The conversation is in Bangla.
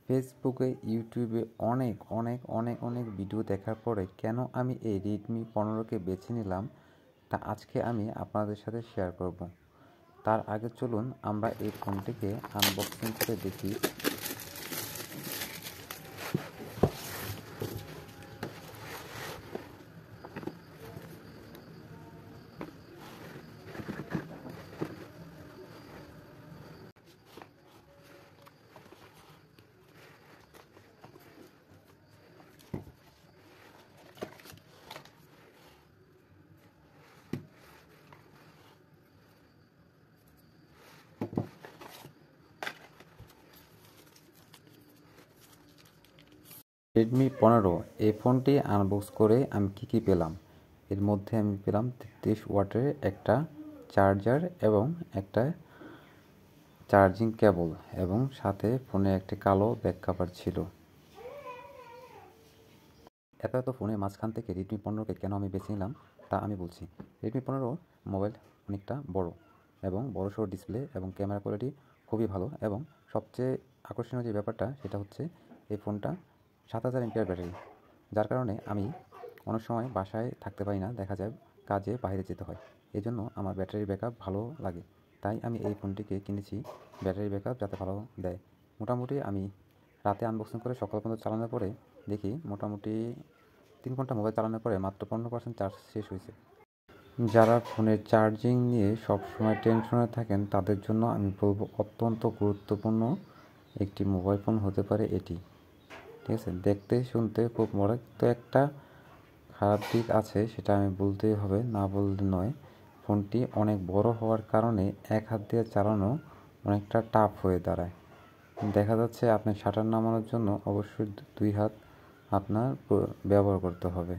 ফেসবুকে, ইউটিউবে অনেক অনেক অনেক অনেক ভিডিও দেখার পরে কেন আমি এই রেডমি 15কে বেছে নিলাম তা আজকে আমি আপনাদের সাথে শেয়ার করব। তার আগে চলুন আমরা এই ফোনটিকে আনবক্সিং করে দেখি। রেডমি 15 এই ফোনটি আনবক্স করে আমি কী পেলাম। এর মধ্যে আমি পেলাম 33 ওয়াটের একটা চার্জার এবং একটা চার্জিং কেবল এবং সাথে ফোনে একটি কালো ব্যাক কভার ছিল। এত ফোনের মাঝখান থেকে রেডমি 15কে কেন আমি বেছে নিলাম তা আমি বলছি। রেডমি 15 মোবাইল অনেকটা বড় এবং বড়সড় ডিসপ্লে এবং ক্যামেরা কোয়ালিটি খুবই ভালো, এবং সবচেয়ে আকর্ষণীয় যে ব্যাপারটা সেটা হচ্ছে এই ফোনটা 7000 এমপিআর ব্যাটারি, যার কারণে আমি অনেক সময় বাসায় থাকতে পারি না, দেখা যায় কাজে বাইরে যেতে হয়। এই জন্য আমার ব্যাটারি ব্যাকআপ ভালো লাগে, তাই আমি এই ফোনটিকে কিনেছি ব্যাটারি ব্যাকআপ যাতে ভালো দেয়। মোটামুটি আমি রাতে আনবক্সিং করে সকাল পর্যন্ত চালানোর পরে দেখি মোটামুটি 3 ঘন্টা মোবাইল চালানোর পরে মাত্র 15% চার্জ শেষ হয়েছে। যারা ফোনের চার্জিং নিয়ে সবসময় টেনশনে থাকেন তাদের জন্য আমি বলবো অত্যন্ত গুরুত্বপূর্ণ একটি মোবাইল ফোন হতে পারে এটি। ঠিক আছে, দেখতে শুনতে খুব বড়, তো একটা খারাপ দিক আছে সেটা আমি বলতেই হবে, না বললে নয়। ফোনটি অনেক বড় হওয়ার কারণে এক হাত দিয়ে চালানো অনেকটা টাফ হয়ে দাঁড়ায়। দেখা যাচ্ছে আপনি শাটার নামানোর জন্য অবশ্যই 2 হাত আপনার ব্যবহার করতে হবে।